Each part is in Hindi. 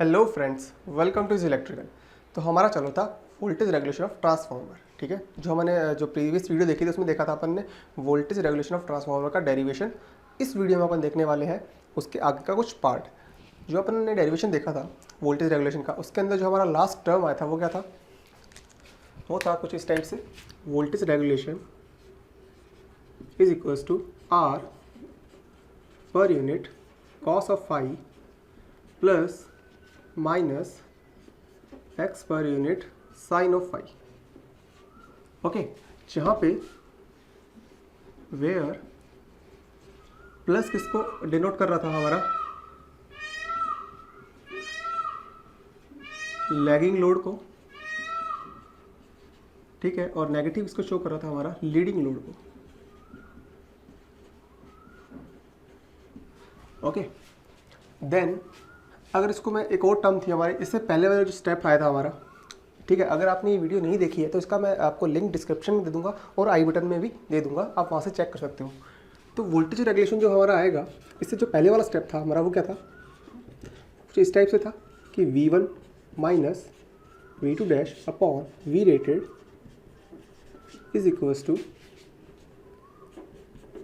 Hello friends, welcome to electrical. तो हमारा चलो था वोल्टेज रेगुलेशन ऑफ ट्रांसफार्मर। ठीक है, जो हमने जो प्रीवियस वीडियो देखी थी उसमें देखा था अपन ने वोल्टेज रेगुलेशन ऑफ ट्रांसफार्मर का डेरिवेशन। इस वीडियो में अपन देखने वाले हैं उसके आगे का कुछ पार्ट। जो अपन ने डेरिवेशन देखा था वोल्टेज रेगुलेशन का, उसके अंदर जो हमारा लास्ट टर्म आया था वो क्या था? वो था कुछ इस टाइप से, voltage regulation is equals to R per unit cos of phi plus minus X पर unit sine of phi. Okay, जहाँ पे वेयर प्लस किसको डिनोट कर रहा था हमारा? लैगिंग लोड को, ठीक है, और नेगेटिव इसको शो कर रहा था हमारा लीडिंग लोड को। ओके, देन अगर इसको मैं एक और टर्म थी हमारी, इससे पहले वाला जो स्टेप आया था हमारा, ठीक है, अगर आपने ये वीडियो नहीं देखी है तो इसका मैं आपको लिंक डिस्क्रिप्शन में दे दूंगा और आई बटन में भी दे दूंगा, आप वहाँ से चेक कर सकते हो। तो वोल्टेज रेगुलेशन जो हमारा आएगा, इससे जो पहले वाला स्टेप था हमारा वो क्या था? कुछ इस टाइप से था कि V1 minus V2 dash upon V rated is equals to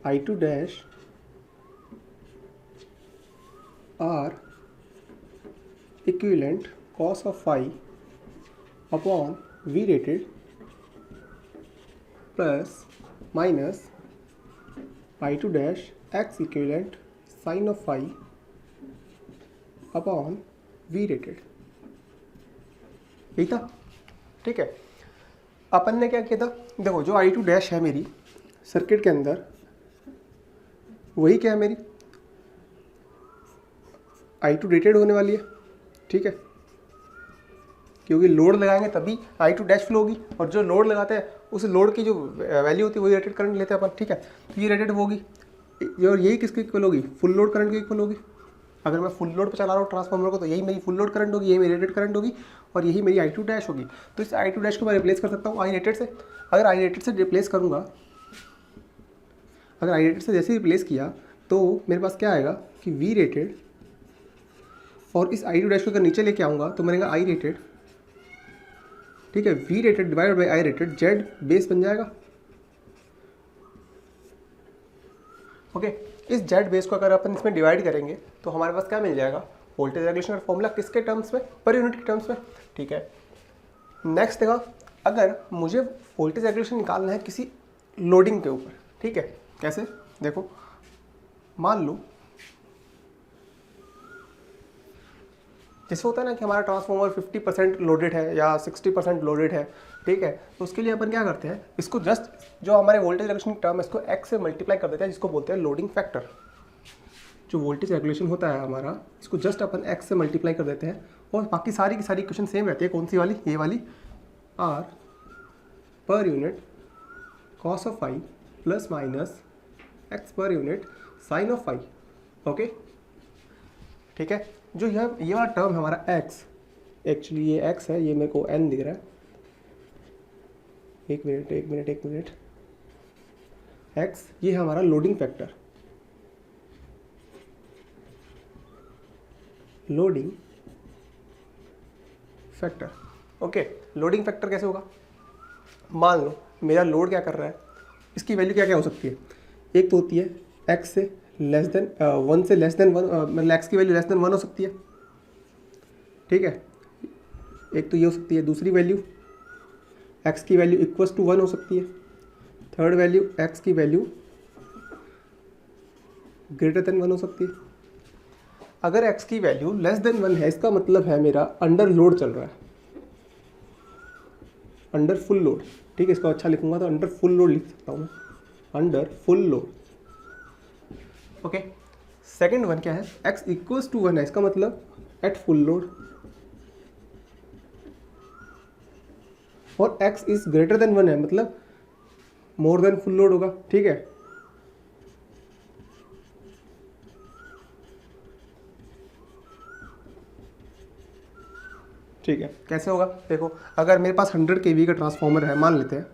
I2 dash R equivalent cos of phi upon V rated plus minus I2 dash x equivalent sin of phi upon V rated। यही था, ठीक है। अपन ने क्या किया था? देखो, जो I2 डैश है मेरी सर्किट के अंदर, वही क्या है मेरी I2 रेटेड होने वाली है, ठीक है, क्योंकि लोड लगाएंगे तभी I2 डैश फ्लो होगी, और जो लोड लगाते हैं उस लोड की जो वैल्यू होती है वही रेटेड करंट लेते हैं अपन, ठीक है। तो ये रेटेड होगी, और यही किसके इक्वल होगी? फुल लोड करंट के इक्वल होगी। अगर मैं फुल लोड पर चला रहा हूँ ट्रांसफार्मर को तो यही मेरी फुल लोड करंट होगी, यही मेरी रेटेड करंट होगी, और यही मेरी I2 डैश होगी। तो इस I2 डैश को मैं रिप्लेस कर सकता हूँ आई रेटेड से। अगर आई रेटेड से रिप्लेस करूँगा, अगर आई रेटेड से जैसे ही रिप्लेस किया तो मेरे पास क्या आएगा कि V रेटेड, और इस I2 डैश को अगर नीचे लेके आऊँगा तो बनेगा आई रेटेड, ठीक है, V rated divided by I rated, Z base बन जाएगा। ओके, इस जेड बेस को अगर अपन इसमें डिवाइड करेंगे तो हमारे पास क्या मिल जाएगा? वोल्टेज रेगुलेशन का फॉर्मूला किसके टर्म्स में? पर यूनिट के टर्म्स में, ठीक है। नेक्स्ट देखा, अगर मुझे वोल्टेज रेगुलेशन निकालना है किसी लोडिंग के ऊपर, ठीक है, कैसे? देखो, मान लो जैसे होता है ना कि हमारा ट्रांसफार्मर 50% लोडेड है या 60% लोडेड है, ठीक है, तो उसके लिए अपन क्या करते हैं, इसको जस्ट जो हमारे वोल्टेज रेगुलेशन की टर्म है इसको x से मल्टीप्लाई कर देते हैं, जिसको बोलते हैं लोडिंग फैक्टर। जो वोल्टेज रेगुलेशन होता है हमारा, इसको जस्ट अपन x से मल्टीप्लाई कर देते हैं, और बाकी सारी की सारी इक्वेशन सेम रहती है। कौन सी वाली? ये वाली, r per unit cos of phi plus minus X पर unit sine of phi. Okay, ठीक है। जो ये वाला टर्म है हमारा x, एक्चुअली ये x है, ये मेरे को n दिख रहा है, एक मिनट, x ये है हमारा loading factor, loading factor. Okay, loading factor कैसे होगा? मान लो मेरा लोड क्या कर रहा है, इसकी वैल्यू क्या क्या हो सकती है? एक तो होती है x से लेस देन 1 से लेस देन 1, मतलब x की वैल्यू लेस देन 1 हो सकती है, ठीक है, एक तो ये हो सकती है। दूसरी वैल्यू x की वैल्यू इक्वल्स टू 1 हो सकती है। थर्ड वैल्यू x की वैल्यू ग्रेटर देन 1 हो सकती है। अगर x की वैल्यू लेस देन 1 है, इसका मतलब है मेरा अंडर लोड चल रहा है, अंडर फुल लोड, ठीक है, इसको अच्छा लिखूंगा तो अंडर फुल लोड लिख सकता हूँ मैं, under full load. Okay, second one क्या है? x इक्वल्स टू 1 है, इसका मतलब एट फुल लोड, और x इज ग्रेटर देन 1 है, मतलब मोर देन फुल लोड होगा, ठीक है। ठीक है, कैसे होगा? देखो, अगर मेरे पास 100 kV का ट्रांसफार्मर है, मान लेते हैं,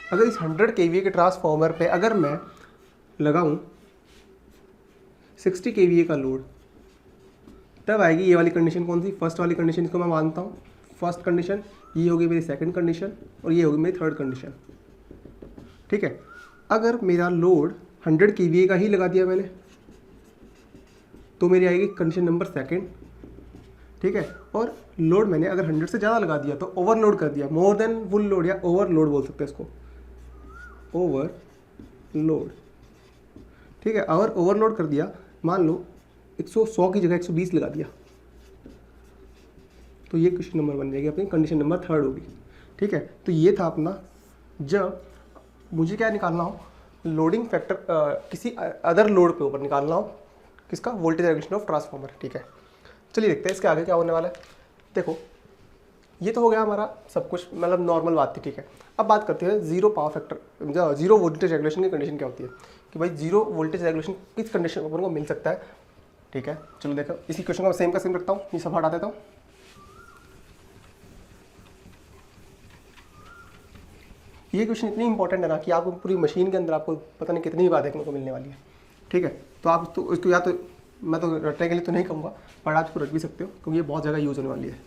अगर इस 100 kVA के ट्रांसफार्मर पे अगर मैं लगाऊं 60 kVA का लोड, तब आएगी ये वाली कंडीशन कौन सी, फर्स्ट वाली कंडीशन, इसको मैं मानता हूँ फर्स्ट कंडीशन, ये होगी मेरी सेकंड कंडीशन और ये होगी मेरी थर्ड कंडीशन। ठीक है, अगर मेरा लोड 100 kVA का ही लगा दिया मैंने तो मेरी आएगी कंडीशन नंबर सेकंड। ठीक है, और लोड मैंने अगर 100 से ज़्यादा लगा दिया तो ओवरलोड कर दिया, मोर देन फुल लोड या ओवरलोड बोल सकते हैं इसको, ओवरलोड। ठीक है, अगर ओवरलोड कर दिया, मान लो 100 की जगह 120 लगा दिया, तो ये क्वेश्चन नंबर बन जाएगी अपनी कंडीशन नंबर थर्ड होगी। ठीक है, तो ये था अपना, जब मुझे क्या निकालना हो, लोडिंग फैक्टर किसी अदर लोड पे ऊपर निकालना हो, किसका, वोल्टेज रेगुलेशन ऑफ ट्रांसफार्मर। ठीक है, चलिए देखते हैं इसके आगे क्या होने वाला है। देखो ये तो हो गया हमारा सब कुछ, मतलब नॉर्मल बात थी। ठीक है, अब बात करते हैं zero power factor, zero voltage regulation की कंडीशन क्या होती है, कि भाई जीरो वोल्टेज रेगुलेशन किस कंडीशन में अपन को मिल सकता है। ठीक है, चलो देखो इसी क्वेश्चन को मैं सेम का सेम रखता हूँ, ये सब हटा देता हूँ। ये क्वेश्चन इतनी इंपॉर्टेंट है ना कि आपको पूरी मशीन के अंदर आपको पता नहीं कितनी बात देखने को मिलने वाली है। ठीक है, तो आप तो इसको या तो मैं तो रटने के लिए तो नहीं कहूँगा, पर आप इसको रट भी सकते हो क्योंकि ये बहुत जगह यूज़ होने वाली है।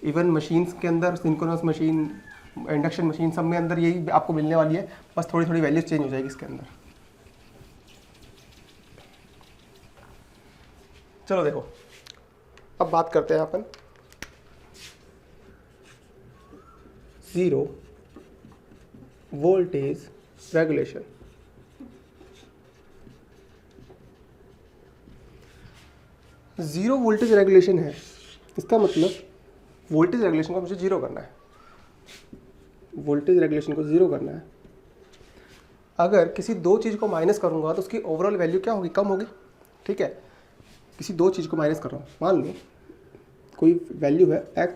इवन मशीन्स के अंदर, सिंक्रोनस मशीन, इंडक्शन मशीन, सब में अंदर यही आपको मिलने वाली है, बस थोड़ी थोड़ी वैल्यूज चेंज हो जाएगी इसके अंदर। चलो देखो, अब बात करते हैं अपन zero voltage regulation. Zero voltage regulation है, इसका मतलब वोल्टेज रेगुलेशन को मुझे जीरो करना है, वोल्टेज रेगुलेशन को जीरो करना है। अगर किसी दो चीज़ को माइनस करूंगा तो उसकी ओवरऑल वैल्यू क्या होगी, कम होगी। ठीक है, किसी दो चीज़ को माइनस कर रहा हूँ, मान लो कोई वैल्यू है x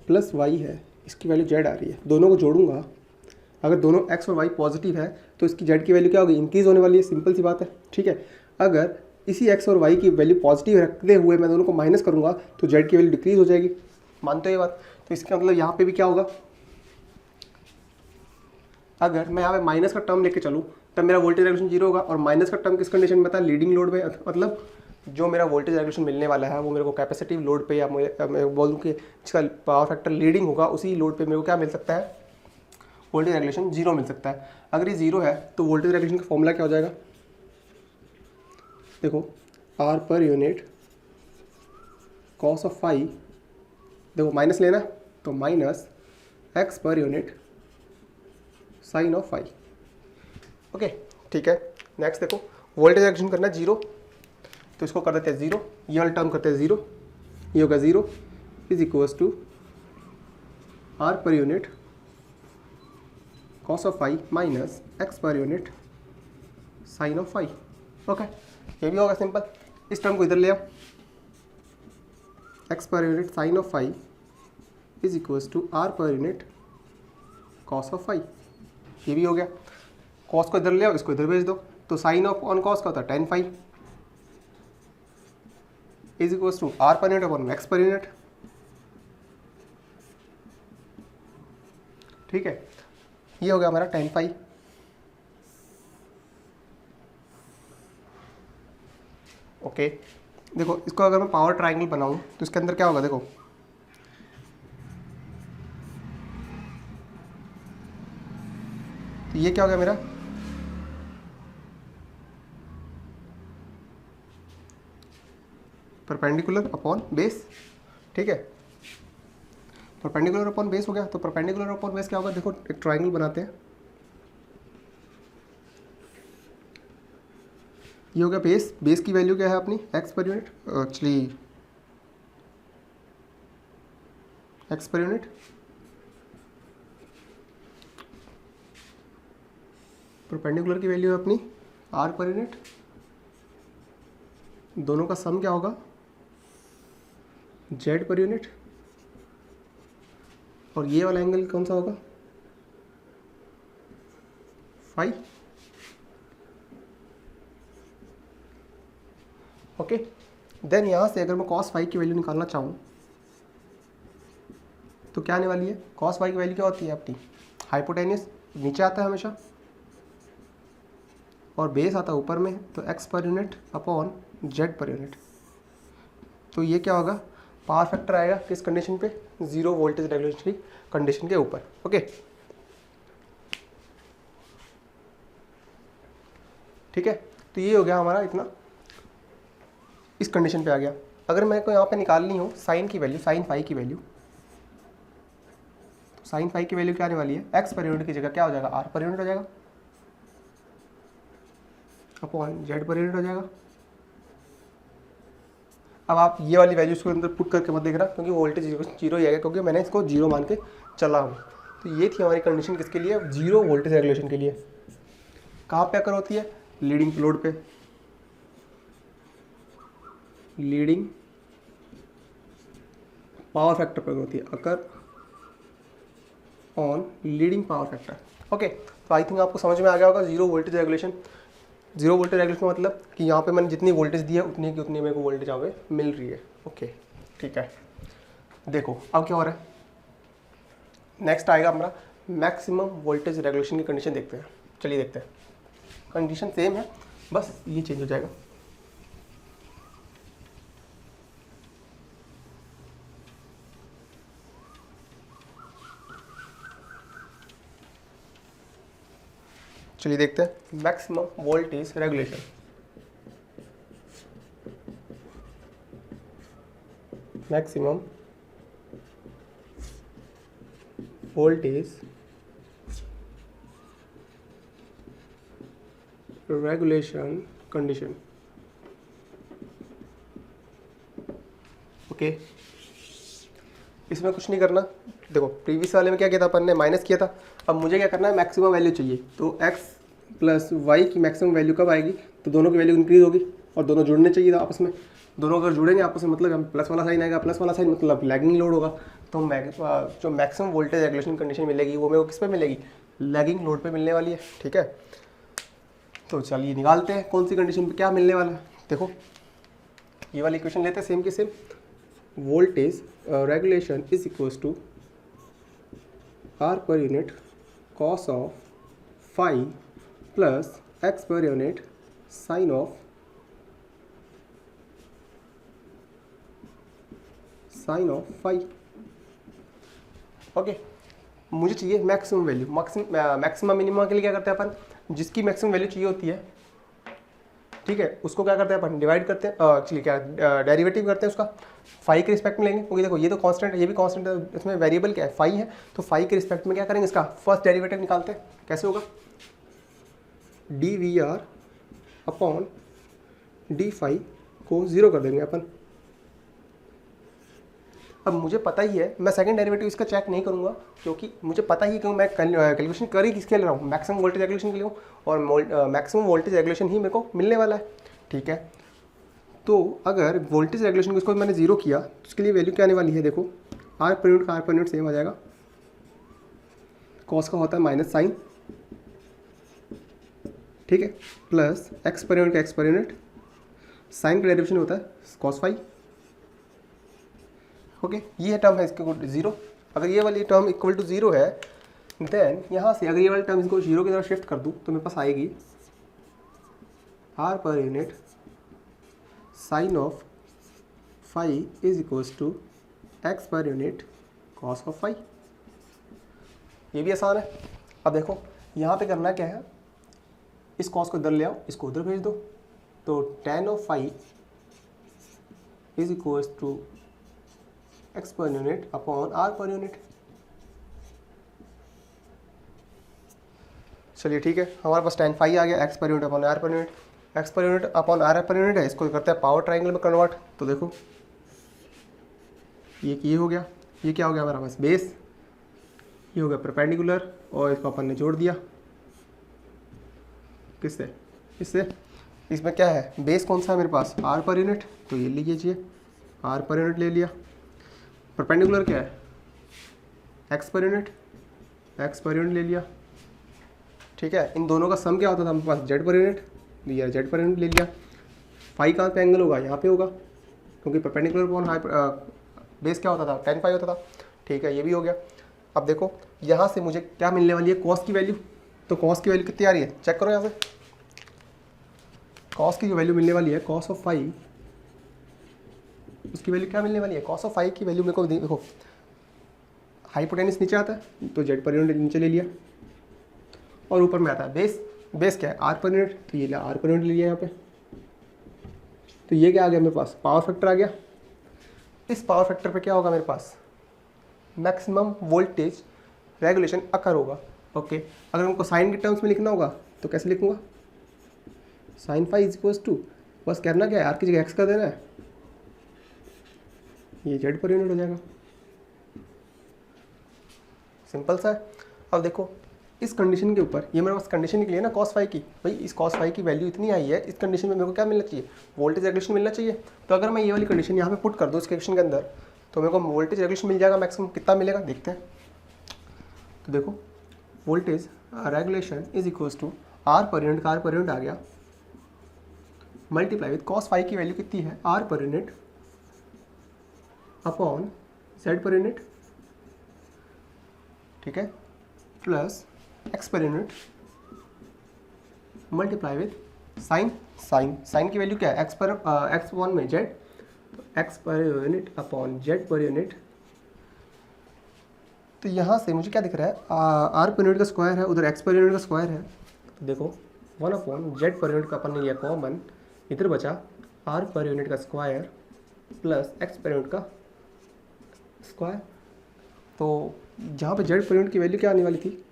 प्लस y है, इसकी वैल्यू z आ रही है, दोनों को जोड़ूंगा, अगर दोनों x और y पॉजिटिव है तो इसकी z की वैल्यू क्या होगी, इंक्रीज होने वाली है, सिंपल सी बात है। ठीक है, अगर इसी x और y की वैल्यू पॉजिटिव रखते हुए मैं दोनों को माइनस करूंगा तो z की वैल्यू डिक्रीज हो जाएगी, मानते हो ये बात। तो इसका मतलब यहाँ पे भी क्या होगा, अगर मैं यहाँ पे माइनस का टर्म लेके चलूँ तब मेरा वोल्टेज रेगुलेशन जीरो होगा, और माइनस का टर्म किस कंडीशन में बता, लीडिंग लोड में, मतलब जो मेरा वोल्टेज रेगुलेशन मिलने वाला है वो मेरे को कैपेसिटिव लोड पे, या मैं बोल दूँ कि जिसका पावर फैक्टर लीडिंग होगा उसी लोड पे मेरे को क्या मिल सकता है, वोल्टेज रेगुलेशन जीरो मिल सकता है। अगर ये जीरो है तो वोल्टेज रेगुलेशन का फॉर्मूला क्या हो जाएगा, देखो R per unit cos of phi, देखो माइनस लेना तो minus x per unit sine of phi. Okay, ठीक है, नेक्स्ट देखो वोल्टेज रेगुलेशन करना है जीरो, तो इसको कर देते हैं जीरो, ये वाला टर्म करते हैं जीरो, ये होगा zero is equals to R per unit cos of phi minus x per unit sine of phi. Okay, ये भी होगा सिंपल, इस टर्म को इधर ले आओ, x per unit sine of phi is equals to R per unit cos of phi, ये भी हो गया। कॉस को इधर ले आओ, इसको इधर भेज दो, तो साइन ऑफ ऑन कॉस का होता है tan phi is equals to R per unit upon x per unit. ठीक है, ये हो गया हमारा टेन फाई। ओके, देखो इसको अगर मैं पावर ट्रायंगल बनाऊं तो इसके अंदर क्या होगा, देखो तो ये क्या हो गया मेरा, परपेंडिकुलर अपॉन बेस। ठीक है, परपेंडिकुलर अपॉन बेस हो गया, तो परपेंडिकुलर अपॉन बेस क्या होगा, देखो एक ट्रायंगल बनाते हैं, ये हो गया बेस, बेस की वैल्यू क्या है अपनी x per unit, actually x per unit, perpendicular की वैल्यू है अपनी r पर यूनिट, दोनों का सम क्या होगा z पर यूनिट, और ये वाला एंगल कौन सा होगा, फाई। ओके, देन यहाँ से अगर मैं cos फाई की वैल्यू निकालना चाहूँ तो क्या आने वाली है, cos फाई की वैल्यू क्या होती है अपनी, हाइपोटेन्यूस नीचे आता है हमेशा और बेस आता है ऊपर में, तो x per unit upon z पर यूनिट। तो ये क्या होगा, पावर फैक्टर आएगा किस कंडीशन पे, जीरो वोल्टेज रेगुलेशन की कंडीशन के ऊपर। ओके, ठीक है। तो ये हो गया हमारा इतना, इस कंडीशन पे आ गया। अगर मेरे को यहाँ पे निकालनी हो साइन की वैल्यू, साइन फाई की वैल्यू, तो साइन फाई की वैल्यू क्या आने वाली है, एक्स पर यूनिट की जगह क्या हो जाएगा, आर पर यूनिट हो जाएगा अपॉन जेड पर यूनिट हो जाएगा। अब आप ये वाली वैल्यूज को अंदर पुट करके मत देख रहा, क्योंकि वोल्टेज जीरो ही आएगा, क्योंकि मैंने इसको जीरो मान के चला हूँ। तो ये थी हमारी कंडीशन किसके लिए, जीरो वोल्टेज रेगुलेशन के लिए। कहाँ पे अकर होती है, लीडिंग लोड पे, लीडिंग पावर फैक्टर पर होती है, occur on leading power factor. Okay, तो आई थिंक आपको समझ में आ गया होगा zero voltage regulation. Zero voltage regulation का मतलब कि यहाँ पे मैंने जितनी वोल्टेज दी है उतनी की उतनी मेरे को वोल्टेज यहाँ पे मिल रही है। ओके, ठीक है। देखो अब क्या हो रहा है, नेक्स्ट आएगा हमारा मैक्सिमम वोल्टेज रेगुलेशन की कंडीशन देखते हैं। चलिए देखते हैं, कंडीशन सेम है, बस ये चेंज हो जाएगा। चलिए देखते हैं maximum voltage regulation. Maximum voltage regulation condition. Okay, इसमें कुछ नहीं करना। देखो प्रीवियस वाले में क्या किया था अपन ने, माइनस किया था। अब मुझे क्या करना है, मैक्सिमम वैल्यू चाहिए। तो x प्लस वाई की मैक्सिमम वैल्यू कब आएगी, तो दोनों की वैल्यू इंक्रीज होगी और दोनों जुड़ने चाहिए था आपस में। दोनों अगर जुड़ेंगे आपस में मतलब हम प्लस वाला साइन आएगा, प्लस वाला साइन मतलब लैगिंग लोड होगा। तो जो मैक्सिमम वोल्टेज रेगुलेशन कंडीशन मिलेगी वो मेरे को किस पे मिलेगी, लैगिंग लोड पे मिलने वाली है। ठीक है, तो चलिए निकालते हैं कौन सी कंडीशन पे क्या मिलने वाला है। देखो ये वाली इक्वेशन लेते हैं सेम के same, voltage regulation is equals to R per unit cos of phi plus X पर unit sine of phi. Okay, मुझे चाहिए मैक्सिमम वैल्यू। मैक्सिमम मिनिमम के लिए क्या करते हैं अपन, जिसकी मैक्सिमम वैल्यू चाहिए होती है, ठीक है, उसको क्या करते हैं अपन, डिवाइड करते हैं, एक्चुअली क्या डेरिवेटिव करते हैं उसका, फाई के रिस्पेक्ट में लेंगे। क्योंकि देखो ये तो कांस्टेंट है, ये भी कांस्टेंट है, इसमें वेरिएबल क्या है, फाई है। तो फाई के रिस्पेक्ट में क्या करेंगे, इसका फर्स्ट डेरिवेटिव निकालते हैं। कैसे होगा, D V R upon D phi को जीरो कर देंगे अपन। अब मुझे पता ही है, मैं सेकंड डेरिवेटिव इसका चेक नहीं करूंगा, क्योंकि मुझे पता ही है कि मैं कैलकुलेशन कर ही किसके ले रहा हूँ, मैक्सिमम वोल्टेज रेगुलेशन के लिए हूँ, और मैक्सिमम वोल्टेज रेगुलेशन ही मेरे को मिलने वाला है। ठीक है, तो अगर वोल्टेज रेगुलेशन को इसको मैंने जीरो किया तो उसके लिए वैल्यू क्या आने वाली है, देखो आर पर यूनिट का आर पर यूनिट सेम आ जाएगा, कॉस का होता है माइनस साइन, ठीक है, प्लस एक्स पर यूनिट का एक्स पर यूनिट, साइन का डेरिवेशन होता है कॉस फाई। ओके, ये टर्म है इसके जीरो। अगर ये वाली टर्म इक्वल टू जीरो है, देन यहाँ से अगर ये वाली टर्म इसको जीरो की तरफ शिफ्ट कर दूँ तो मेरे पास आएगी R per unit sine of phi is equals to X पर यूनिट कॉस ऑफ फाई। ये भी आसान है। अब देखो यहाँ पे करना क्या है, इस कॉस को इधर ले आओ, इसको उधर भेज दो, तो tan of phi is equals to X पर unit upon R per unit. चलिए ठीक है, हमारे पास tan फाई आ गया, एक्स पर unit upon R per unit. X पर unit upon R per unit है, इसको करते हैं पावर ट्राइंगल में कन्वर्ट। तो देखो ये हो गया, ये क्या हो गया हमारा पास बेस, ये हो गया परपेंडिकुलर, और इसको अपन ने जोड़ दिया किससे, इससे। इसमें क्या है, बेस कौन सा है मेरे पास, आर पर यूनिट, तो ये लीजिए आर पर यूनिट ले लिया। परपेंडिकुलर क्या है, एक्स पर यूनिट, एक्स पर यूनिट ले लिया। ठीक है, इन दोनों का सम क्या होता था हमारे पास, जेड पर यूनिट, लिया जेड पर यूनिट ले लिया। फाई कहाँ पे एंगल होगा, यहाँ पे होगा, क्योंकि परपेंडिकुलर अपॉन हाई बेस क्या होता था, tan फाई होता था। ठीक है, ये भी हो गया। अब देखो यहाँ से मुझे क्या मिलने वाली है, कॉस की वैल्यू। तो कॉस की वैल्यू कितनी आ रही है, चेक करो यहाँ से। कॉस की जो वैल्यू मिलने वाली है, कॉस ऑफ फाई उसकी वैल्यू क्या मिलने वाली है, कॉस ऑफ फाई की वैल्यू मेरे को देखो, हाइपोटेनस नीचे आता है तो जेड पर यूनिट नीचे ले लिया, और ऊपर में आता है बेस, बेस क्या है आर पर यूनिट, तो ये आर पर यूनिट ले लिया यहाँ पे। तो ये क्या आ गया मेरे पास, पावर फैक्टर आ गया। इस पावर फैक्टर पे क्या होगा मेरे पास, मैक्सिमम वोल्टेज रेगुलेशन अकर होगा। ओके, अगर हमको साइन के टर्म्स में लिखना होगा तो कैसे लिखूंगा, sine phi is equals to, बस करना क्या है, आर की जगह एक्स कर देना है, ये जेड पर यूनिट हो जाएगा, सिंपल सा है। अब देखो इस कंडीशन के ऊपर, ये मेरे पास कंडीशन निकली है ना कॉस फाई की, भाई इस कॉस फाई की वैल्यू इतनी आई है, इस कंडीशन में मेरे को क्या मिलना चाहिए, वोल्टेज रेगुलेशन मिलना चाहिए। तो अगर मैं ये वाली कंडीशन यहाँ पे पुट कर दूँ इस क्वेश्चन के अंदर, तो मेरे को वोल्टेज रेगुलेशन मिल जाएगा, मैक्सिमम कितना मिलेगा देखते हैं। तो देखो voltage regulation is equals to R per unit का आर पर यूनिट आ गया, मल्टीप्लाई विद कॉस फाई की वैल्यू कितनी है R per unit upon Z per unit, ठीक है, प्लस एक्स पर unit multiply with sine, sine की वैल्यू क्या है, एक्स पर एक्स वन में जेड, तो एक्स पर unit upon Z per unit. तो यहाँ से मुझे क्या दिख रहा है, आर पर यूनिट का स्क्वायर है, उधर एक्स पर यूनिट का स्क्वायर है, तो देखो 1 अपॉन जेड पर यूनिट का अपन ने लिया कॉमन, इधर बचा आर पर यूनिट का स्क्वायर प्लस एक्स पर यूनिट का स्क्वायर। तो जहाँ पे जेड पर यूनिट की वैल्यू क्या आने वाली थी,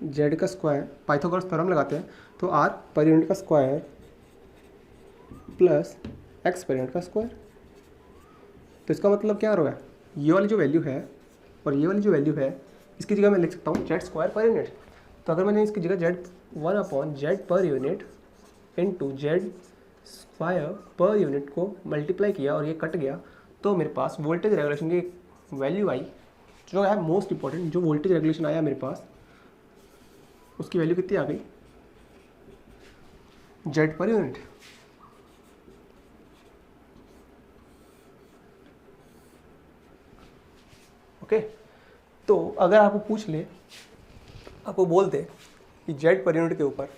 जेड का स्क्वायर, पाइथागोरस थ्योरम लगाते हैं, तो आर पर यूनिट का स्क्वायर प्लस एक्स पर यूनिट का स्क्वायर। तो इसका मतलब क्या हो रहा है, ये वाली जो वैल्यू है और ये वाली जो वैल्यू है, इसकी जगह मैं लिख सकता हूँ जेड स्क्वायर पर यूनिट। तो अगर मैंने इसकी जगह Z 1 upon Z per unit into Z square per unit को मल्टीप्लाई किया और ये कट गया, तो मेरे पास वोल्टेज रेगुलेशन की वैल्यू आई, जो है मोस्ट इंपॉर्टेंट, जो वोल्टेज रेगुलेशन आया मेरे पास, उसकी वैल्यू कितनी आ गई, जेड पर यूनिट। ओके, तो अगर आपको पूछ ले, आपको बोल दे कि जेड पर यूनिट के ऊपर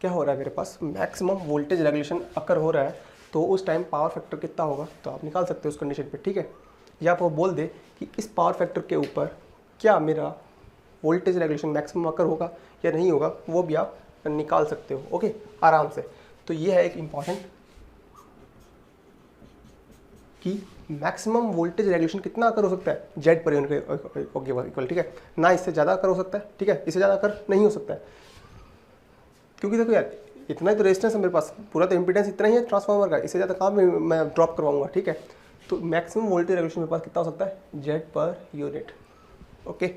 क्या हो रहा है, मेरे पास मैक्सिमम वोल्टेज रेगुलेशन अकर हो रहा है, तो उस टाइम पावर फैक्टर कितना होगा, तो आप निकाल सकते हो उस कंडीशन पे, ठीक है। या आपको बोल दे कि इस पावर फैक्टर के ऊपर क्या मेरा वोल्टेज रेगुलेशन मैक्सिमम अकर होगा या नहीं होगा, वो भी आप निकाल सकते हो, ओके, आराम से। तो ये है एक इम्पॉर्टेंट कि मैक्सिमम वोल्टेज रेगुलेशन कितना अकर हो सकता है, जेड पर यूनिट के इक्वल, ठीक है ना, इससे ज़्यादा अकर हो सकता है, ठीक है, इससे ज़्यादा अकर नहीं हो सकता है, क्योंकि देखो यार इतना ही तो रेजिस्टेंस है मेरे पास, पूरा तो इम्पीडेंस इतना ही है ट्रांसफार्मर का, इससे ज़्यादा कहाँ मैं ड्रॉप करवाऊंगा, ठीक है। तो मैक्सिमम वोल्टेज रेगुलेशन मेरे पास कितना हो सकता है, जेड पर यूनिट, ओके।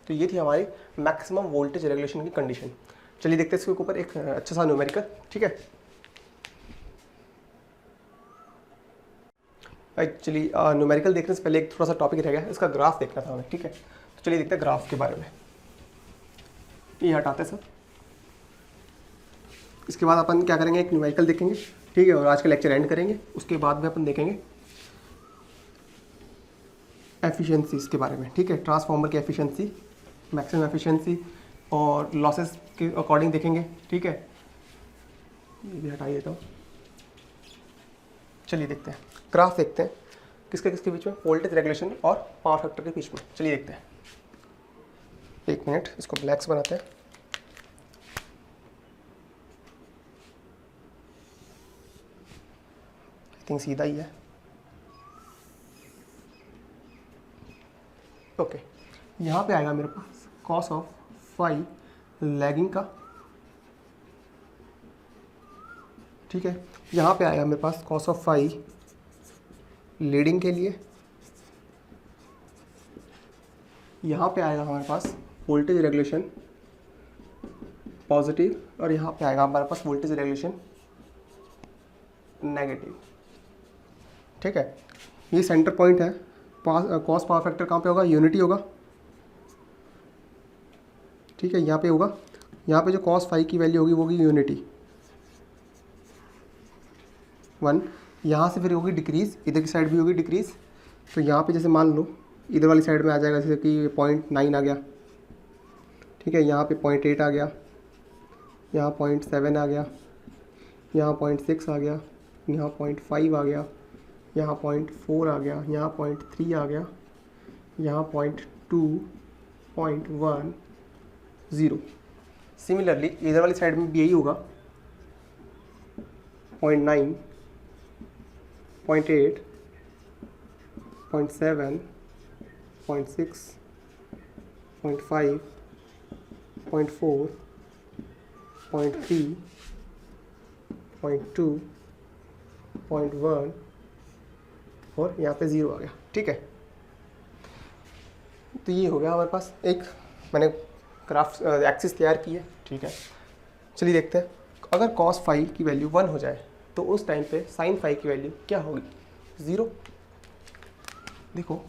तो ये थी हमारी मैक्सिमम वोल्टेज रेगुलेशन की कंडीशन। चलिए देखते हैं इसके ऊपर एक अच्छा सा न्यूमेरिकल, ठीक है। चलिए न्यूमेरिकल देखने से पहले एक थोड़ा सा टॉपिक रह गया, इसका ग्राफ देखना था हमें, ठीक है। तो चलिए देखते हैं ग्राफ के बारे में, ये हटाते हैं सब। इसके बाद अपन क्या करेंगे, एक न्यूमेरिकल देखेंगे, ठीक है, और आज का लेक्चर एंड करेंगे। उसके बाद में अपन देखेंगे एफिशिएंसीज के बारे में, ठीक है, ट्रांसफार्मर की एफिशिएंसी, मैक्सिमम एफिशिएंसी और लॉसेस के अकॉर्डिंग देखेंगे, ठीक है। ये भी हटाई देता हूँ। चलिए देखते हैं ग्राफ, देखते हैं किसके किसके बीच में, वोल्टेज रेगुलेशन और पावर फैक्टर के बीच में। चलिए देखते हैं, एक मिनट, इसको ब्लैक्स बनाते हैं। आई थिंक सीधा ही है, ओके। यहाँ पे आएगा मेरे पास कॉस ऑफ फाई लैगिंग का, ठीक है। यहाँ पे आएगा मेरे पास कॉस ऑफ फाई लीडिंग के लिए, यहाँ पे आएगा हमारे पास वोल्टेज रेगुलेशन पॉजिटिव, और यहाँ पे आएगा हमारे पास वोल्टेज रेगुलेशन नेगेटिव, ठीक है। ये सेंटर पॉइंट है, कॉस पावर फैक्टर कहाँ पे होगा, यूनिटी होगा, ठीक है, यहाँ पे होगा, यहाँ पे जो कॉस फाई की वैल्यू होगी वो होगी यूनिटी 1, यहाँ से फिर होगी डिक्रीज़, इधर की साइड भी होगी डिक्रीज़। तो यहाँ पे जैसे मान लो इधर वाली साइड में आ जाएगा, जैसे कि 0.9 आ गया, ठीक है, यहाँ पे 0.8 आ गया, यहाँ 0.7 आ गया, यहाँ 0.6 आ गया, यहाँ 0.5 आ गया, यहाँ 0.4 आ गया, यहाँ 0.3 आ गया, यहाँ 0.2, 0.1, 0। सिमिलरली इधर वाली साइड में भी यही होगा, 0.9, 0.8, 0.7, 0.6, 0.5, 0.4, 0.3, 0.2, 0.1 और यहाँ पे 0 आ गया। ठीक है, तो ये हो गया हमारे पास एक, मैंने ग्राफ एक्सिस तैयार की है। ठीक है, चलिए देखते हैं, अगर cos फाई की वैल्यू 1 हो जाए तो उस टाइम पे sin फाई की वैल्यू क्या होगी? 0। देखो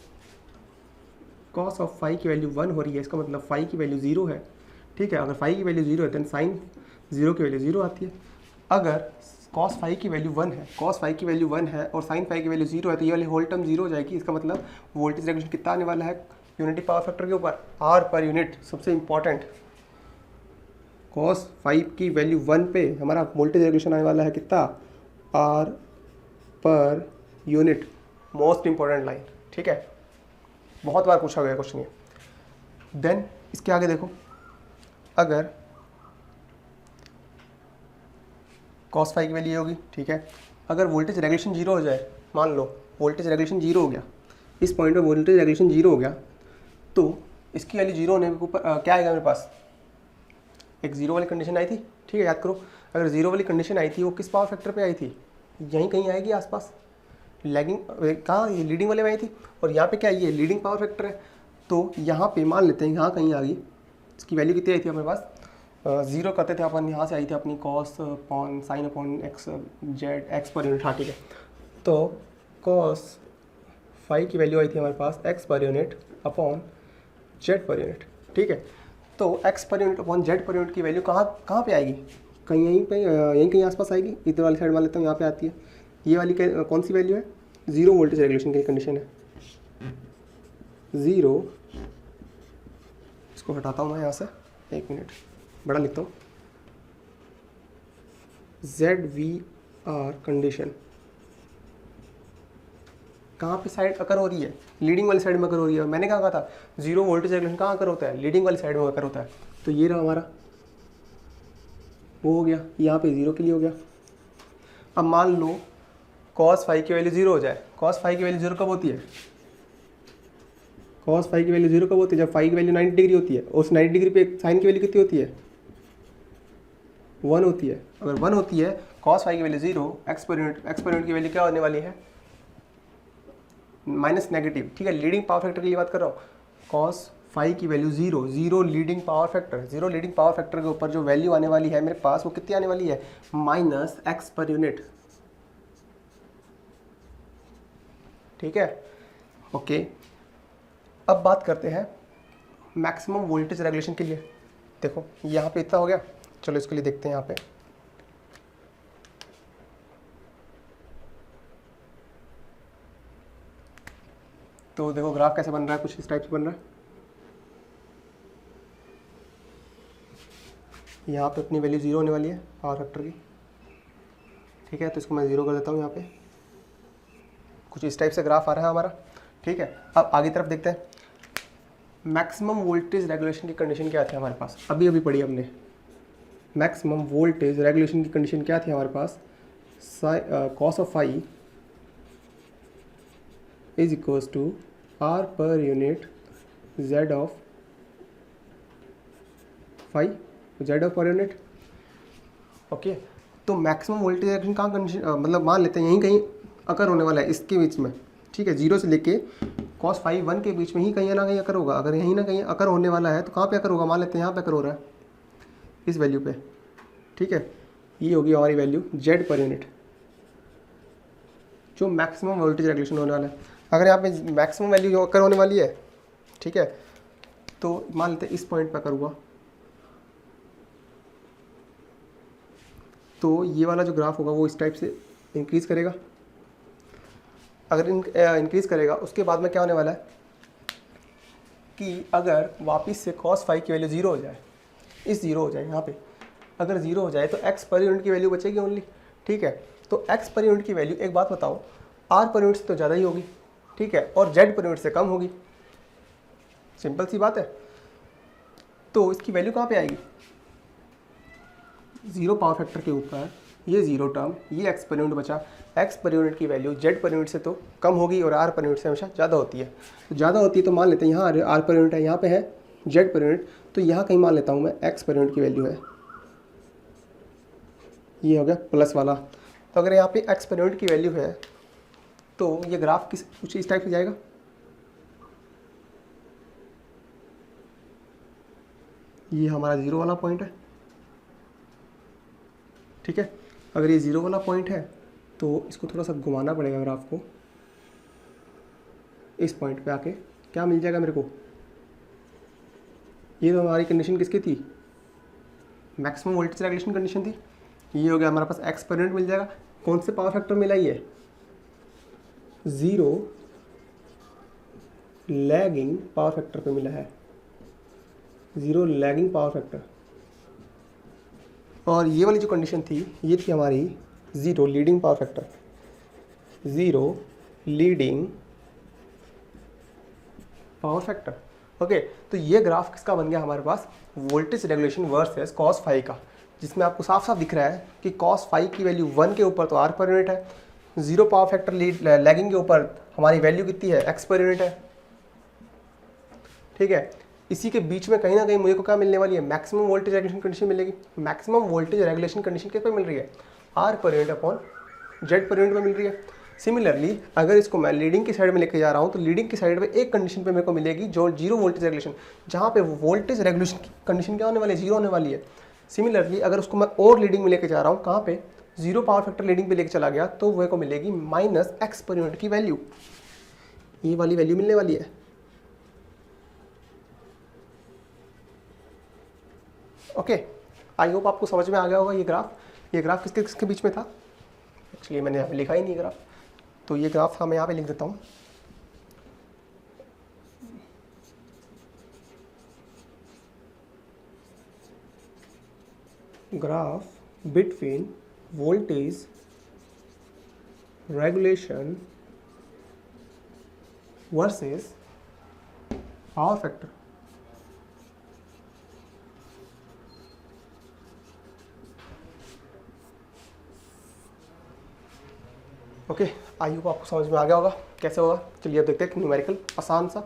cos ऑफ फाई की वैल्यू 1 हो रही है, इसका मतलब फाई की वैल्यू 0 है। ठीक है, अगर फाई की वैल्यू 0 है देन sin 0 की वैल्यू 0 आती है। अगर cos फाई की वैल्यू 1 है, cos फाई की वैल्यू 1 है और sin फाई की वैल्यू 0 है, तो ये वाली होल टर्म 0 हो जाएगी। इसका मतलब वोल्टेज रेगुलेशन कितना आने वाला है यूनिटी पावर फैक्टर के ऊपर? R per unit. सबसे इंपॉर्टेंट, cos फाई की वैल्यू 1 पे हमारा वोल्टेज रेगुलेशन आने वाला है कितना? R per unit. Most important line. ठीक है, बहुत बार पूछा गया क्वेश्चन ये। देन इसके आगे देखो, अगर cos फाई की वैल्यू होगी, ठीक है, अगर वोल्टेज रेगुलेशन 0 हो जाए, मान लो वोल्टेज रेगुलेशन 0 हो गया, इस पॉइंट पे वोल्टेज रेगुलेशन 0 हो गया, तो इसकी वैल्यू 0 होने के ऊपर क्या आएगा मेरे पास? एक 0 वाली कंडीशन आई थी। ठीक है, याद करो, अगर 0 वाली कंडीशन आई थी वो किस पावर फैक्टर पे आई थी? यहीं कहीं आएगी आसपास, लैगिंग कहाँ, ये लीडिंग वाले में आई थी। और यहाँ पे क्या, ये लीडिंग पावर फैक्टर है, तो यहाँ पे मान लेते हैं यहाँ कहीं आ गई। इसकी वैल्यू कितनी आई थी हमारे पास? 0 करते थे अपन, यहाँ से आई थी अपनी cos upon sine upon x Z x per unit. हाँ ठीक है, तो cos फाई की वैल्यू आई थी हमारे पास x per unit upon Z per unit. ठीक है, तो x per unit upon Z per unit की वैल्यू कहाँ पे आएगी? कहीं यहीं पे, यहीं कहीं आसपास आएगी। इधर वाली साइड मान लेता हूँ, यहाँ पे आती है। ये वाली कौन सी वैल्यू है? 0 वोल्टेज रेगुलेशन की कंडीशन है। 0, इसको हटाता हूँ मैं यहाँ से, 1 मिनट, बड़ा लिखता हूँ। ZVR कंडीशन कहाँ पे साइड अकर हो रही है? लीडिंग वाली साइड में अकर हो रही है। मैंने कहा था 0 वोल्टेज रेगुलेशन कहाँ अकर होता है? लीडिंग वाली साइड में अकर होता है। तो ये रहा हमारा, वो हो गया, यहाँ पे 0 के लिए हो गया। अब मान लो cos फाई की वैल्यू 0 हो जाए। cos फाई की वैल्यू 0 कब होती है? cos फाई की वैल्यू 0 कब होती है? जब फाई की वैल्यू 90 डिग्री होती है। उस 90 डिग्री पे साइन की वैल्यू कितनी होती है? 1 होती है। अगर 1 होती है, cos फाई की वैल्यू 0, एक्स पर यूनिट की वैल्यू क्या होने वाली है? Minus negative. ठीक है, लीडिंग पावर फैक्टर की लिए बात कर रहा हूँ। cos फाई की value 0 leading power factor, 0 leading power factor के ऊपर जो वैल्यू आने वाली है मेरे पास, वो कितनी आने वाली है? माइनस एक्स पर यूनिट। ठीक है, ओके। अब बात करते हैं मैक्सिमम वोल्टेज रेगुलेशन के लिए। देखो यहाँ पे इतना हो गया, चलो इसके लिए देखते हैं यहाँ पे। तो देखो ग्राफ कैसे बन रहा है, कुछ इस टाइप से बन रहा है। यहाँ पे अपनी वैल्यू 0 होने वाली है पावर फैक्टर की। ठीक है, तो इसको मैं 0 कर देता हूँ यहाँ पे। कुछ इस टाइप से ग्राफ आ रहा है हमारा। ठीक है, अब आगे तरफ देखते हैं। मैक्सिमम वोल्टेज रेगुलेशन की कंडीशन क्या थी हमारे पास? अभी अभी पढ़ी हमने। मैक्सिमम वोल्टेज रेगुलेशन की कंडीशन क्या थी हमारे पास? cos of phi is equals to R per unit Z of phi, Z of per unit. Okay, तो मैक्सिमम वोल्टेज रेगुलेशन कहाँ कंडीशन, मतलब मान लेते हैं यहीं कहीं अकर होने वाला है इसके बीच में। ठीक है, 0 से लेके cos फाई 1 के बीच में ही कहीं ना कहीं अकर होगा। अगर यहीं ना कहीं अकर होने वाला है तो कहाँ पे अकर होगा? मान लेते हैं यहाँ पे अकर हो रहा है, इस वैल्यू पे। ठीक है, ये होगी हमारी वैल्यू Z पर यूनिट, जो मैक्सिमम वोल्टेज रेगुलेशन होने वाला है। अगर यहाँ पे मैक्सिमम वैल्यू अकर होने वाली है, ठीक है, तो मान लेते हैं इस पॉइंट पे अकर हुआ, तो ये वाला जो ग्राफ होगा वो इस टाइप से इंक्रीज़ करेगा। अगर इंक्रीज़ करेगा, उसके बाद में क्या होने वाला है कि अगर वापस से cos फाई की वैल्यू 0 हो जाए, इस 0 हो जाए यहाँ पे, अगर 0 हो जाए तो x पर यूनिट की वैल्यू बचेगी ओनली। ठीक है, तो x पर यूनिट की वैल्यू, एक बात बताओ, आर पर यूनिट से तो ज़्यादा ही होगी, ठीक है, और जेड पर यूनिट से कम होगी। सिंपल सी बात है। तो इसकी वैल्यू कहाँ पे आएगी? ज़ीरो पावर फैक्टर के ऊपर ये ज़ीरो टर्म, ये एक्स पर यूनिट बचा। एक्स पर यूनिट की वैल्यू जेड पर यूनिट से तो कम होगी और आर पर यूनिट से हमेशा ज़्यादा होती है। तो ज़्यादा होती है तो मान लेते हैं यहाँ आर पर यूनिट है, यहाँ पे है जेड पर यूनिट, तो यहाँ कहीं मान लेता हूँ मैं एक्स पर यूनिट की वैल्यू है, ये हो गया प्लस वाला। तो अगर यहाँ पे एक्स पर यूनिट की वैल्यू है तो ये ग्राफ कुछ इस टाइप से जाएगा। ये हमारा ज़ीरो वाला पॉइंट है, ठीक है। अगर ये ज़ीरो वाला पॉइंट है तो इसको थोड़ा सा घुमाना पड़ेगा ग्राफ को, इस पॉइंट पे आके क्या मिल जाएगा मेरे को? ये तो हमारी कंडीशन किसकी थी? मैक्सिमम वोल्टेज रेगुलेशन कंडीशन थी। ये हो गया हमारे पास एक्स पर यूनिट मिल जाएगा। कौन से पावर फैक्टर मिला? ये ज़ीरो लैगिंग पावर फैक्टर पे मिला है, ज़ीरो लैगिंग पावर फैक्टर। और ये वाली जो कंडीशन थी ये थी हमारी zero leading power factor, zero leading power factor. Okay, तो ये ग्राफ किसका बन गया हमारे पास? Voltage regulation versus cos phi का, जिसमें आपको साफ साफ दिख रहा है कि कॉस फाई की वैल्यू 1 के ऊपर तो आर पर यूनिट है, ज़ीरो पावर फैक्टर लैगिंग के ऊपर हमारी वैल्यू कितनी है? एक्स पर यूनिट है, ठीक है। इसी के बीच में कहीं ना कहीं मुझे को क्या मिलने वाली है? मैक्सिमम वोल्टेज रेगुलेशन कंडीशन मिलेगी। मैक्सिमम वोल्टेज रेगुलेशन कंडीशन किस पे मिल रही है? R per unit upon Z per unit में मिल रही है। सिमिलरली अगर इसको मैं लीडिंग की साइड में लेके जा रहा हूँ तो लीडिंग की साइड में एक कंडीशन पे मेरे को मिलेगी जो जीरो वोल्टेज रेगुलेशन, जहाँ पे वोल्टेज रेगुलेशन की कंडीशन क्या होने वाली है? जीरो होने वाली है। सिमिलरली अगर उसको मैं और लीडिंग में लेके जा रहा हूँ, कहाँ पे? जीरो पावर फैक्टर लीडिंग पे लेके चला गया, तो मेरे को मिलेगी माइनस एक्स पर यूनिट की वैल्यू, ये वाली वैल्यू मिलने वाली है। ओके, आई होप आपको समझ में आ गया होगा ये ग्राफ किसके किसके बीच में था। एक्चुअली मैंने यहाँ पे लिखा ही नहीं ग्राफ, तो ये ग्राफ मैं यहाँ पे लिख देता हूँ। Graph between voltage regulation versus power factor. Okay, I hope आपको समझ में आ गया होगा कैसे होगा। चलिए अब देखते हैं न्यूमेरिकल आसान सा,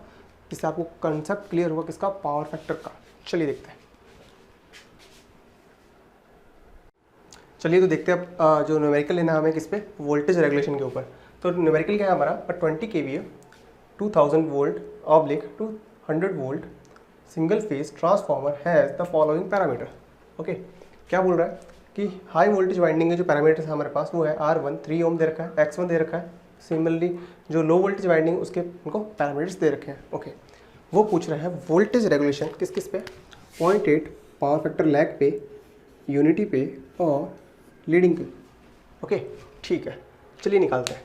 जिससे आपको कंसेप्ट क्लियर होगा किसका? पावर फैक्टर का। चलिए देखते हैं। चलिए तो देखते हैं अब जो न्यूमेरिकल लेना है हमें किस पे? वोल्टेज रेगुलेशन के ऊपर। तो न्यूमेरिकल क्या है हमारा? 20 kVA 2000 volt oblique 200 volt single phase transformer has the following parameter. Okay, क्या बोल रहा है कि हाई वोल्टेज वाइंडिंग के जो पैरामीटर्स है हमारे पास वो है R1 3 ओम दे रखा है, X1 दे रखा है। सिमिलरली जो लो वोल्टेज वाइंडिंग उसके उनको पैरामीटर्स दे रखे हैं। ओके, वो पूछ रहे हैं वोल्टेज रेगुलेशन किस किस पे? 0.8 पावर फैक्टर लैग पे, यूनिटी पे और लीडिंग पे। ओके, ठीक है, चलिए निकालते हैं।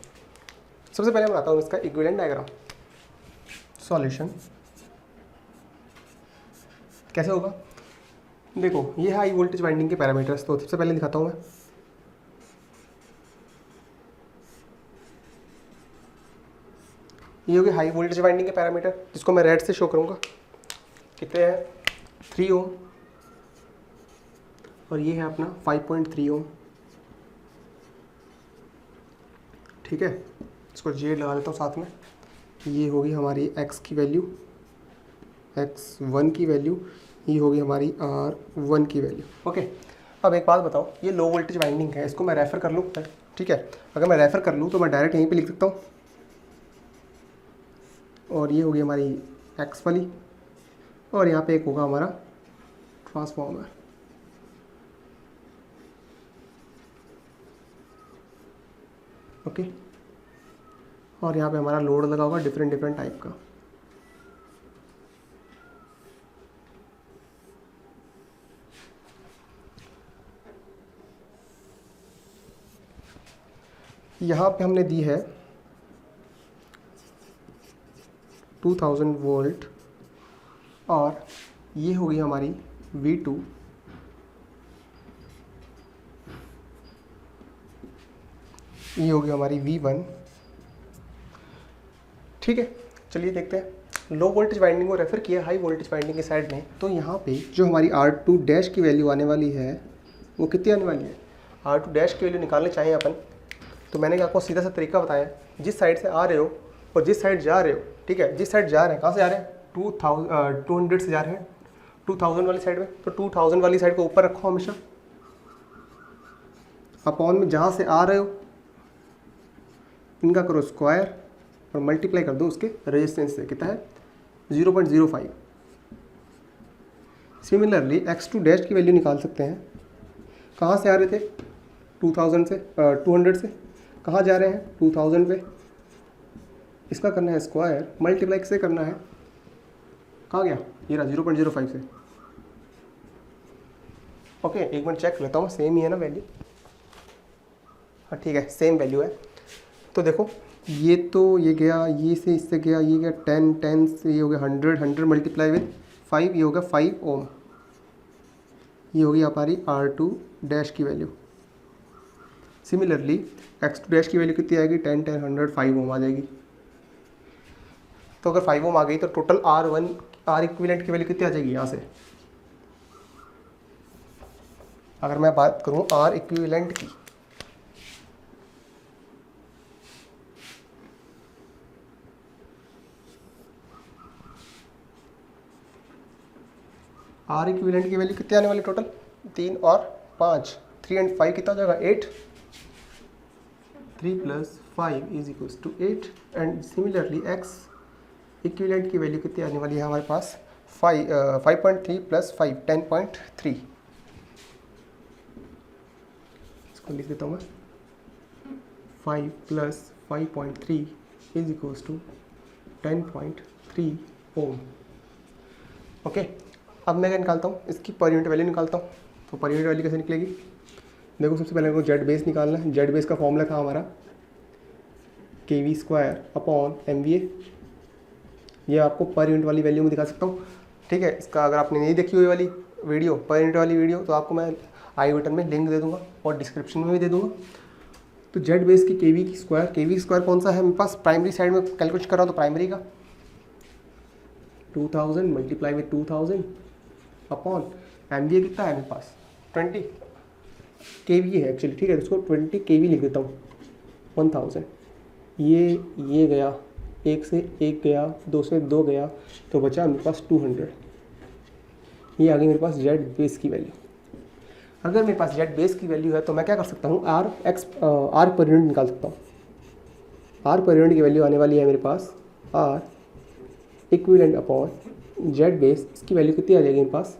सबसे पहले बनाता हूँ इसका इक्विवेलेंट डायग्राम। सॉल्यूशन कैसे होगा? देखो, ये है हाई वोल्टेज वाइंडिंग के पैरामीटर्स। तो सबसे पहले दिखाता हूँ मैं। ये हो गए हाई वोल्टेज वाइंडिंग के पैरामीटर, जिसको मैं रेड से शो करूँगा। कितने हैं? 3 ओम, और ये है अपना 5.3 ओम, ठीक है। इसको जेड लगा देता हूँ साथ में। ये होगी हमारी एक्स की वैल्यू, x1 की वैल्यू, ये होगी हमारी R1 की वैल्यू। ओके, अब एक बात बताओ, ये लो वोल्टेज वाइंडिंग है, इसको मैं रेफ़र कर लूँ, ठीक है। अगर मैं रेफ़र कर लूँ तो मैं डायरेक्ट यहीं पे लिख सकता हूँ, और ये होगी हमारी एक्स वाली, और यहाँ पे एक होगा हमारा ट्रांसफॉर्मर। ओके, और यहाँ पे हमारा लोड लगा होगा डिफरेंट टाइप का। यहाँ पे हमने दी है 2000 वोल्ट, और ये होगी हमारी V2, ये होगी हमारी V1, ठीक है, चलिए देखते हैं। लो वोल्टेज वाइंडिंग को रेफर किया हाई वोल्टेज वाइंडिंग के साइड में, तो यहाँ पे जो हमारी R2 डैश की वैल्यू आने वाली है वो कितनी आने वाली है। R2 डैश की वैल्यू निकालने चाहिए अपन, तो मैंने आपको सीधा सा तरीका बताया, जिस साइड से आ रहे हो और जिस साइड जा रहे हो, ठीक है, जिस साइड जा रहे हैं, कहाँ से जा रहे हैं, 200 से जा रहे हैं 2000 वाली साइड में, तो 2000 वाली साइड को ऊपर रखो हमेशा, अपॉन में जहाँ से आ रहे हो इनका करो स्क्वायर और मल्टीप्लाई कर दो उसके रेजिस्टेंस से, कितना है 0.05। सिमिलरली x2 डैश की वैल्यू निकाल सकते हैं, कहाँ से आ रहे थे 2000 से 200 से, कहाँ जा रहे हैं 2000 पे, इसका करना है स्क्वायर, मल्टीप्लाई से करना है, कहाँ गया ये रहा 0.05 से। ओके, एक मिनट चेक कर लेता हूँ, सेम ही है ना वैल्यू, हाँ ठीक है सेम वैल्यू है। तो देखो ये तो ये गया, ये से इससे गया, ये गया 10 से ये हो गया 100 मल्टीप्लाई विद 5, ये होगा 5 ओम, ये होगी हमारी R2 डैश की वैल्यू। सिमिलरली x2 डैश की वैल्यू कितनी आएगी, 10 100 5 ओम आ जाएगी। तो अगर 5 ओम आ गई तो टोटल R इक्विवेलेंट की वैल्यू कितनी आ जाएगी यहाँ से, अगर मैं बात करूँ R इक्विवेलेंट की, R इक्विवेलेंट की वैल्यू कितनी आने वाली टोटल, 3 और 5, 3 and 5 कितना हो जाएगा 8, 3 + 5 = 8। एंड सिमिलरली x इक्विवेलेंट की वैल्यू कितनी आने वाली है हमारे पास, 5.3 + 5 10.3। इसको लिख देता हूँ मैं, 5 + 5.3 = 10.3 ओम। ओके, अब मैं क्या निकालता हूँ, इसकी पर यूनिट वैल्यू निकालता हूँ। तो पर यूनिट वैल्यू कैसे निकलेगी, देखो सबसे पहले हमको जेड बेस निकालना है। जेड बेस का फॉर्मूला था हमारा kV²/MVA, ये आपको पर यूनिट वाली वैल्यू में दिखा सकता हूँ, ठीक है। इसका अगर आपने नहीं देखी हुई वाली वीडियो, पर यूनिट वाली वीडियो, तो आपको मैं आई बटन में लिंक दे दूँगा और डिस्क्रिप्शन में भी दे दूँगा। तो जेड बेस की kV² कौन सा है मेरे पास, प्राइमरी साइड में कैलकुलेट कर रहा हूँ, तो प्राइमरी का 2000 मल्टीप्लाई विद 2000 अपॉन MVA कितना है मेरे पास 20 kV है एक्चुअली, ठीक है। इसको 20 kV लिख देता हूँ, 1000, ये गया, 1 से 1 गया, 2 से 2 गया, तो बचा मेरे पास 200। ये आ गई मेरे पास जेड बेस की वैल्यू। अगर मेरे पास जेड बेस की वैल्यू है तो मैं क्या कर सकता हूँ, आर पर यूनिट निकाल सकता हूँ। आर पर यूनिट की वैल्यू आने वाली है मेरे पास R equivalent upon Z base, इसकी वैल्यू कितनी आ जाएगी मेरे पास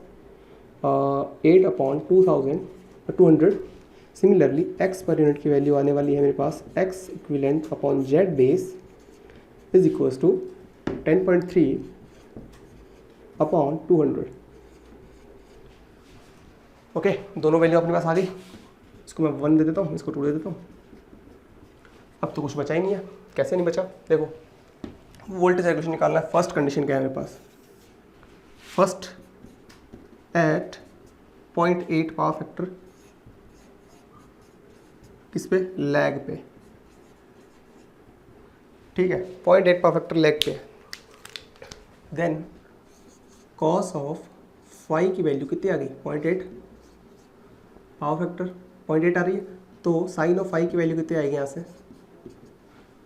8/200। सिमिलरली एक्स पर यूनिट की वैल्यू आने वाली है मेरे पास X equivalent upon Z base = 10.3 upon 200। Okay, दोनों वैल्यू अपने पास आ गई। इसको मैं 1 दे देता हूँ, इसको 2 दे देता हूँ। अब तो कुछ बचा ही नहीं है। कैसे नहीं बचा, देखो वोल्टेज रेगुलेशन निकालना है। फर्स्ट कंडीशन क्या है मेरे पास, फर्स्ट एट 0.8 पावर फैक्टर, किस पे, लैग पे, ठीक है, 0.8 पावर फैक्टर लैग पे। देन कॉस ऑफ फाई की वैल्यू कितनी आ गई, 0.8 पावर फैक्टर 0.8 आ रही है, तो साइन ऑफ फाई की वैल्यू कितनी आएगी यहाँ से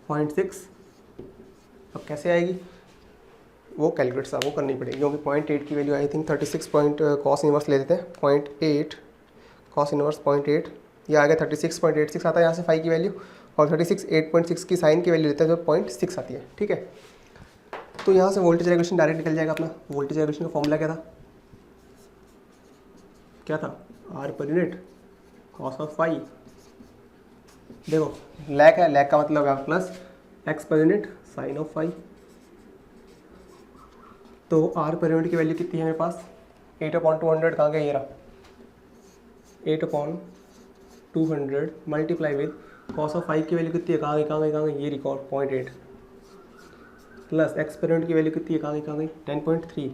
0.6। अब कैसे आएगी वो कैलकुलेट वो करनी पड़ेगी, क्योंकि 0.8 की value I think 36 point cos inverse ले लेते हैं, 0.8 कॉस इनवर्स 0.8, ये आ गया 36.86 आता है यहाँ से फाई की वैल्यू, और 8.6 की साइन की वैल्यू लेते हैं जो 0.6 आती है, ठीक है। तो यहाँ से वोल्टेज रेगुलेशन डायरेक्ट निकल जाएगा अपना। वोल्टेज रेगुलेशन का फॉर्मूला क्या था, R per unit cos of phi, देखो लैग है, लैग का मतलब होगा प्लस एक्स पर यूनिट साइन ऑफ फाई। तो आर पर यूनिट की वैल्यू कितनी है मेरे पास 8/200, कहाँ गया ये रहा 8/200 multiply with cos of phi की वैल्यू कितनी है, कहाँ गई ये रिकॉर्ड 0.8 प्लस एक्स पर यूनिट की वैल्यू कितनी है, कहाँ गई 10.3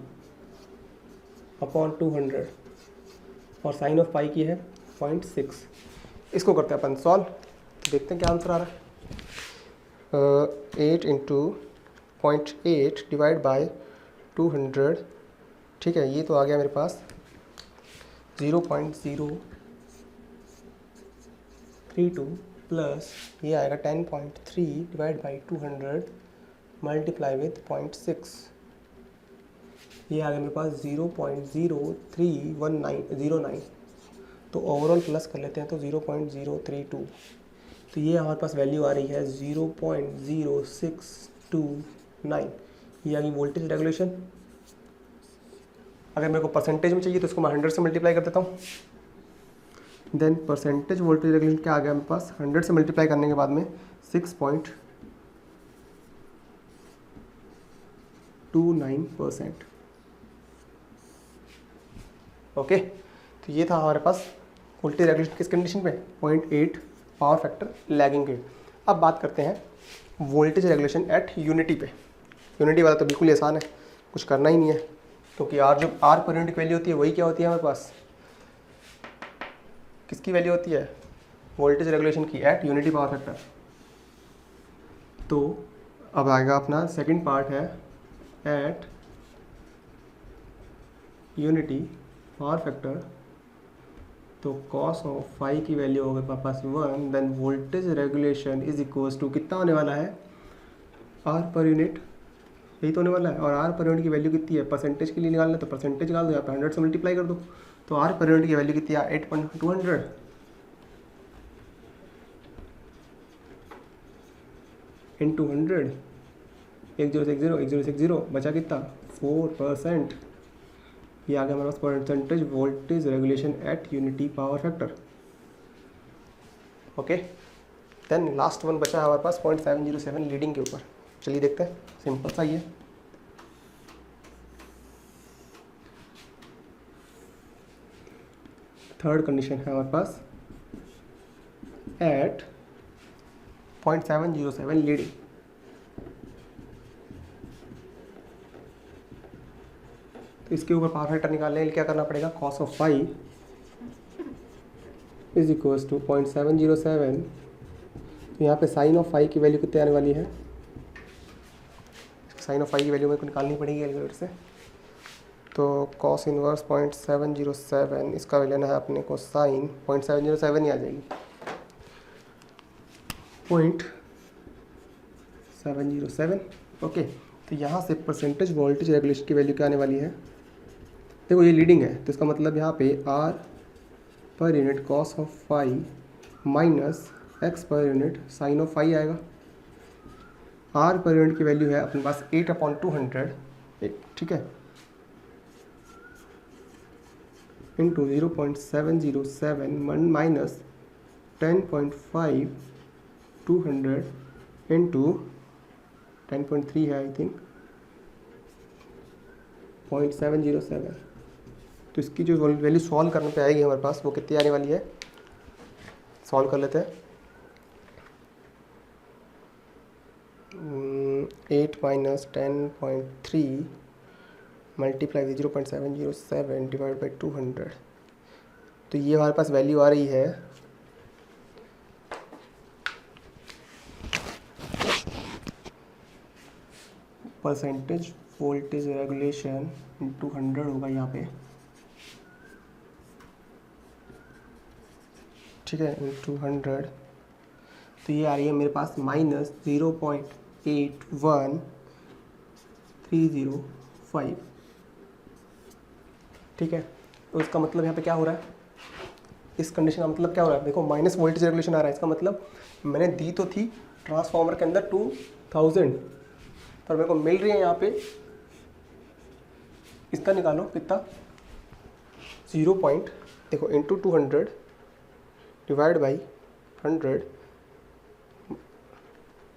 अपॉन 200 और साइन ऑफ पाई की है 0.6। इसको करते हैं अपन सॉल्व, देखते हैं क्या आंसर आ रहा है। 8 × 0.8 डिवाइड बाय 200, ठीक है, ये तो आ गया मेरे पास 0.032 प्लस ये आएगा 10.3 डिवाइड बाई 200 मल्टीप्लाई विथ 0.6, ये आ गया मेरे पास 0.03109। तो ओवरऑल प्लस कर लेते हैं तो 0.032, तो ये हमारे पास वैल्यू आ रही है 0.0629। ये आ गई वोल्टेज रेगुलेशन। अगर मेरे को परसेंटेज में चाहिए तो इसको मैं 100 से मल्टीप्लाई कर देता हूँ। देन परसेंटेज वोल्टेज रेगुलेशन क्या आ गया मेरे पास, 100 से मल्टीप्लाई करने के बाद में 6.29%। ओके, तो ये था हमारे पास वोल्टेज रेगुलेशन किस कंडीशन पे, 0.8 पावर फैक्टर लैगिंग के। अब बात करते हैं वोल्टेज रेगुलेशन एट यूनिटी पे। यूनिटी वाला तो बिल्कुल ही आसान है, कुछ करना ही नहीं है, क्योंकि जो आर पर यूनिट वैल्यू होती है वही क्या होती है हमारे पास, किसकी वैल्यू होती है, वोल्टेज रेगुलेशन की एट यूनिटी पावर फैक्टर। तो अब आएगा अपना सेकंड पार्ट है एट यूनिटी पावर फैक्टर। तो कॉस ऑफ फाई की वैल्यू होगी हमारे पास 1, then voltage regulation is equals to कितना होने वाला है, आर पर यूनिट, यही तो होने वाला है। और आर पर यूनिट की वैल्यू कितनी है, परसेंटेज के लिए निकालना है तो परसेंटेज निकाल दो, यहाँ पे 100 से मल्टीप्लाई कर दो। तो आर पर यूनिट की वैल्यू कितनी है, 8.200 इंटू 100, 1060 बचा कितना 4%। ये आ गया हमारे पास percentage voltage regulation at unity power factor. Okay, then last one बचा है हमारे पास 0.707 लीडिंग के ऊपर। चलिए देखते हैं, सिंपल सा ही है। थर्ड कंडीशन है हमारे पास एट 0.707 लीडिंग। तो इसके ऊपर पावर फैक्टर निकालने के लिए क्या करना पड़ेगा, cos of phi is equals to 0.707। तो यहाँ पे साइन ऑफ फाई की वैल्यू कितनी आने वाली है, साइन ऑफ फाई की वैल्यू मेरे को निकालनी पड़ेगी कैलकुलेटर से। तो कॉस इनवर्स 0.707, इसका वैल्यू लेना है अपने को साइन 0.707 ही आ जाएगी, 0.707। ओके, तो यहाँ से परसेंटेज वोल्टेज रेगुलेशन की वैल्यू क्या आने वाली है, देखो ये लीडिंग है तो इसका मतलब यहाँ पे R per unit cos of phi minus X पर यूनिट साइन ऑफ फाई आएगा। आर पर यूनिट की वैल्यू है अपने पास 8/200, ठीक है, इंटू 0.707 माइनस 10.5 200 इंटू 10.3 है आई थिंक 0.707। तो इसकी जो वैल्यू सॉल्व करने पे आएगी हमारे पास वो कितनी आने वाली है, सॉल्व कर लेते हैं। 8 minus 10.3 multiply with 0.707 divide by 200। तो ये हमारे पास वैल्यू आ रही है परसेंटेज वोल्टेज रेगुलेशन इंटू 100 होगा यहाँ पे, ठीक है, इंटू 100। तो ये आ रही है मेरे पास माइनस 0.81305, ठीक है। तो इसका मतलब यहाँ पे क्या हो रहा है, इस कंडीशन का मतलब क्या हो रहा है, देखो माइनस वोल्टेज रेगुलेशन आ रहा है, इसका मतलब मैंने दी तो थी ट्रांसफार्मर के अंदर 2000, पर मेरे को मिल रही है यहाँ पे, इसका निकालो कितना 0. देखो इंटू 200 डिवाइड बाई 100,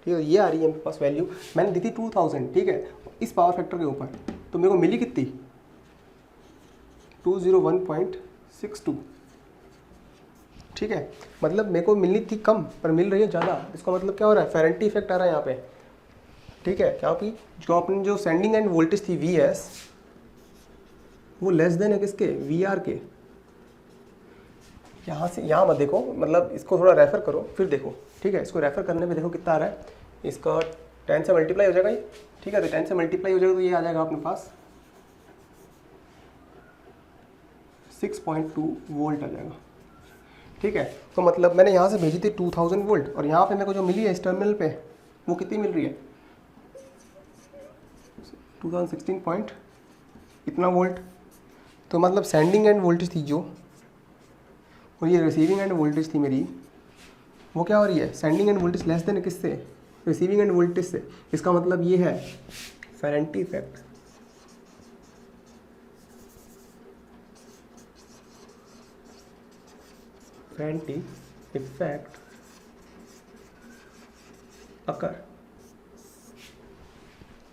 ठीक है, ये आ रही है मेरे पास वैल्यू, मैंने दी थी 2000, ठीक है, इस पावर फैक्टर के ऊपर तो मेरे को मिली कितनी 201.62, ठीक है, मतलब मेरे को मिलनी थी कम पर मिल रही है ज़्यादा। इसका मतलब क्या हो रहा है, फेरेंटी इफेक्ट आ रहा है यहाँ पे, ठीक है, क्योंकि जो अपनी जो सेंडिंग एंड वोल्टेज थी Vs वो लेस देन है किसके, Vr के। यहाँ से यहाँ मत देखो, मतलब इसको थोड़ा रेफर करो फिर देखो, ठीक है, इसको रेफर करने पे देखो कितना आ रहा है, इसका 10 से मल्टीप्लाई हो जाएगा ये, ठीक है। तो 10 से मल्टीप्लाई हो जाएगा तो ये आ जाएगा अपने पास 6.2 वोल्ट आ जाएगा, ठीक है। तो मतलब मैंने यहाँ से भेजी थी 2000 वोल्ट और यहाँ पे मेरे को जो मिली है इस टर्मिनल पे वो कितनी मिल रही है 2016 पॉइंट इतना वोल्ट। तो मतलब सेंडिंग एंड वोल्टेज थी जो, और ये रिसीविंग एंड वोल्टेज थी मेरी, वो क्या हो रही है sending end voltage less than किससे, रिसीविंग एंड वोल्टेज से। इसका मतलब ये है फेरेंटी इफेक्ट, फेरेंटी इफेक्ट अकर।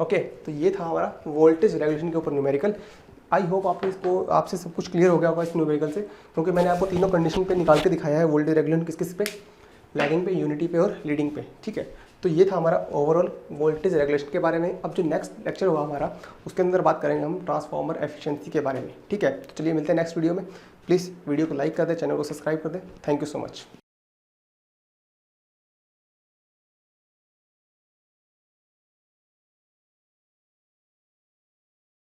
ओके, तो ये था हमारा वोल्टेज रेगुलेशन के ऊपर न्यूमेरिकल। आई होप आपको इसको आपसे सब कुछ क्लियर हो गया होगा इस न्यूमेरिकल से, क्योंकि मैंने आपको तीनों कंडीशन पे निकाल के दिखाया है वोल्टेज रेगुलेशन किस किस पे, लैगिंग पे, यूनिटी पे और लीडिंग पे, ठीक है। तो ये था हमारा ओवरऑल वोल्टेज रेगुलेशन के बारे में। अब जो नेक्स्ट लेक्चर होगा हमारा उसके अंदर बात करेंगे हम ट्रांसफार्मर एफिशिएंसी के बारे में, ठीक है। तो चलिए मिलते हैं नेक्स्ट वीडियो में। प्लीज़ वीडियो को लाइक कर दें, चैनल को सब्सक्राइब कर दें। Thank you so much.